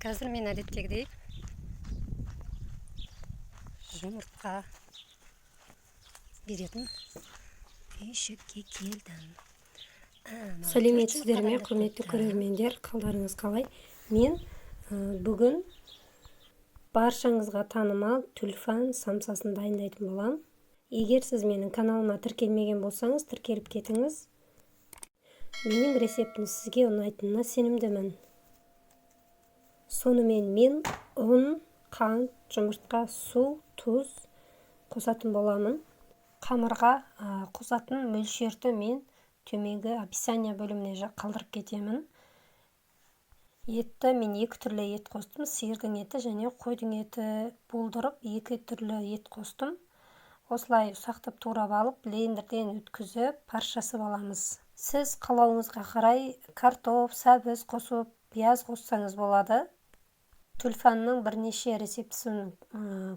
Қазір мен әдеттегідей жұмыртқа беретін үйшікке келдім. Сәлеметсіздер ме, құрметті көрермендер, қалдарыңыз қалай? Мен бүгін баршаңызға танымал тюльпан самсасын дайындайтын боламын. Егер сіз менің каналыма тіркелмеген болсаңыз, тіркеліп кетіңіз. Менің рецептім сізге ұнайтынына сенімдімін. Сонымен мен ұн, қант, жұмыртқа, су, тұз қосатын боламын. Қамырға қосатын мөлшерді мен төменгі описание бөліміне қалдырып кетемін. Етті мен екі түрлі ет қостым. Сиырдың еті және қойдың еті болдырып, екі түрлі ет қостым. Осылай ұсақтап турап алып, блендерден өткізіп, паршасы аламыз. Сіз қалауыңызға қарай картоп, сәбіз қосып, пияз қоссаңыз болады. Тюльпанның бірнеше рецептісін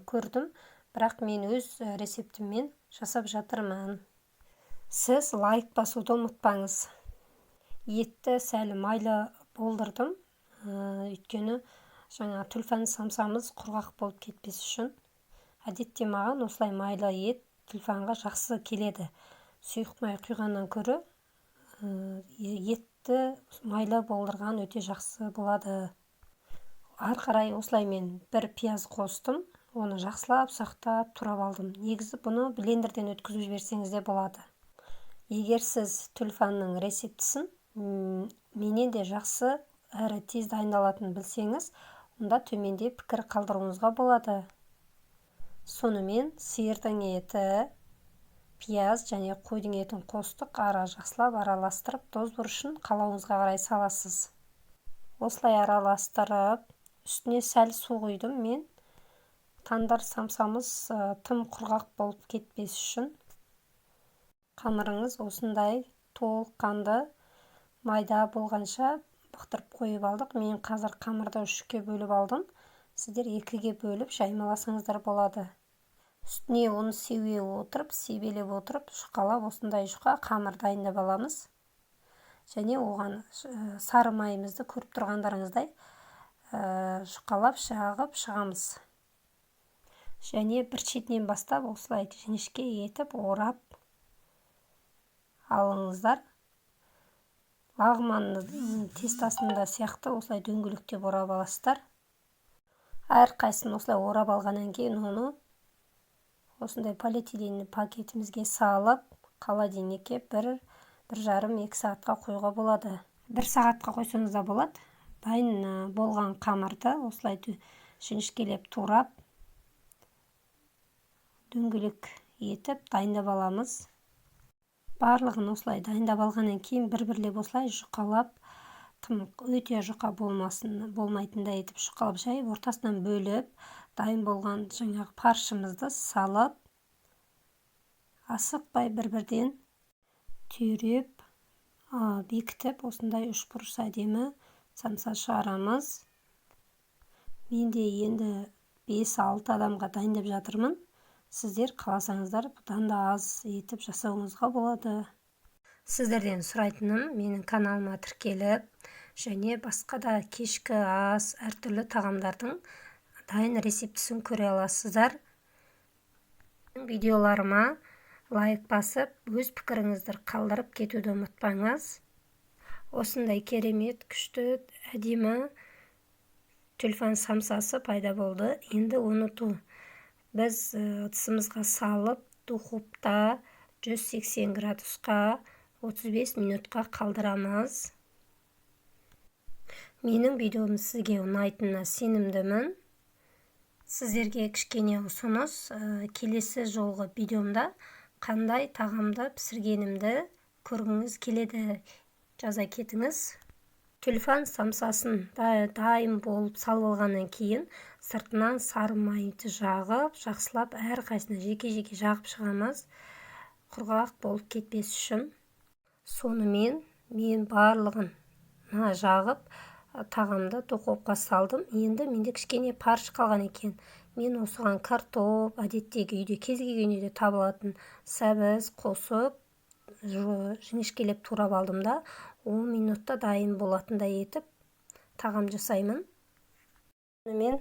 көрдім, бірақ мен өз рецептіммен жасап жатырмын. Сіз лайк басуды ұмытпаңыз. Етті сәл майлы болдырдым, өйткені жаңа тюльпан самсамыз құрғақ болып кетпес үшін. Әдетте маған осылай майлы ет тюльпанға жақсы келеді. Сұйық май құйғаннан көрі етті майлы болдырған өте жақсы болады. Ары қарай осылай мен бір пияз қостым, оны жақсылап ұсақтап турап алдым. Негізі бұны блендерден өткізіп жіберсеңіз де болады. Егер сіз тюльпанның рецептісін менен де жақсы әрі тез дайындалатынын білсеңіз, онда төменде пікір қалдыруыңызға болады. Сонымен сиырдың еті, пияз және қойдың етін қостық, жақсылап араластырып, тоз бұрышын қалауыңызға қарай саласыз. Осылай араластырып, үстіне сәл су құйдым мен. Тандыр самсамыз тым құрғақ болып кетпес үшін. Қамырыңыз осындай толыққанды майда болғанша бұқтырып қойып алдық. Мен қазір қамырды үшке бөліп алдым. Сіздер екіге бөліп жаймаласаңыздар болады. Үстіне оны себелеп отырып, жұқалап осындай жұқа қамыр дайындап аламыз. Және оған сары майымызды көріп тұрғандарыңыздай жұқалап жағып шығамыз. Және бір шетінен бастап осылай жіңішке етіп орап алыңыздар. Лағман тестасында сияқты осылай дөңгелектеп орап аласыздар. Әр қайсысын осылай орап алғаннан кейін оны осындай полиэтилен пакетімізге салып, холодильникке 1,5-2 сағатқа қоюға болады. 1 сағатқа қойсаңыз да болады. Дайын болған қамырды осылай жіңішкелеп турап, дөңгелек етіп дайындап аламыз. Барлығын осылай дайындап алғаннан кейін бір-бірлеп осылай жұқалап, өте жұқа болмайтындай етіп жұқалап жайып, ортасынан бөліп, дайын болған жаңағы паршымызды салып, асықпай бір-бірден түйреп, бекітіп, осындай үшбұрыш әдемі самса шығарамыз. Мен де енді 5-6 адамға дайындап жатырмын. Сіздер қаласаңыздар, бұдан да аз етіп жасауыңызға болады. Сіздерден сұрайтыным, менің каналыма тіркеліп, және басқа да кешкі ас, әртүрлі тағамдардың дайын рецептісін көре аласыздар. Видеоларыма лайк басып, өз пікіріңізді қалдырып кетуді ұмытпаңыз. Осындай керемет, күшті, әдемі тюльпан самсасы пайда болды. Енді ұныту. Біз ыдысымызға салып, духовта 180 градусқа 35 минутқа қалдырамыз. Менің видеом сізге ұнайтынына сенімдімін. Сіздерге кішкене ұсыныс, келесі жолғы видеомда қандай тағамды пісіргенімді көргіңіз келеді, жаза кетіңіз. Тюльпан самсасын дайын болып салып алғаннан кейін сыртынан сары майды жағып, жақсылап әр қайсына жеке-жеке жағып шығамыз, құрғақ болып кетпес үшін. Сонымен мен барлығын жағып, тағамды духовқа салдым. Енді менде кішкене парш қалған екен. Мен осыған картоп, әдеттегі үйде кез келген үйде табылатын сәбіз қосып, жіңішкелеп турап алдым да 10 минутта дайын болатындай етіп тағам жасаймын. Мен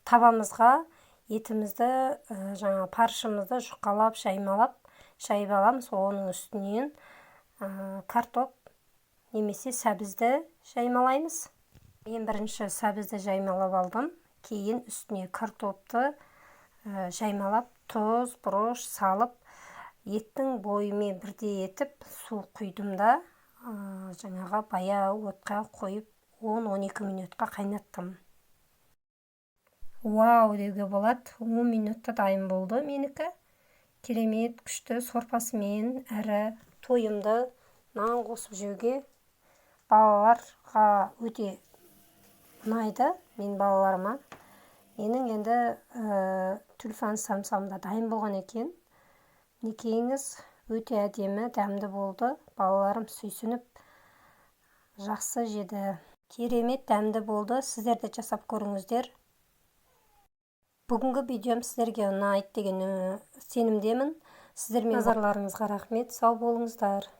табамызға етімізді, жаңа паршымызды жұқалап, шайып аламыз. Оның үстінен картоп немесе сәбізді жаймалаймыз. Мен бірінші сәбізді жаймалап алдым. Кейін үстіне картопты жаймалап, тұз, бұрыш салып, еттің бойымен бірдей етіп су құйдым да, жаңаға баяу отқа қойып 10-12 минутқа қайнаттым. Вау деуге болады, 10 минутта дайын болды менікі. Керемет, күшті сорпасымен әрі тойымды нан қосып жеуге балаларға өте ұнайды, мен балаларыма. Менің енді түлфан самсам да дайын болған екен. Мінекейіңіз өте әдемі, дәмді болды. Балаларым сүйсініп жақсы жеді. Керемет дәмді болды. Сіздер де жасап көріңіздер. Бүгінгі видеом сіздерге ұнайды деген сенімдемін. Сіздермен назарларыңызға рахмет. Сау болыңыздар.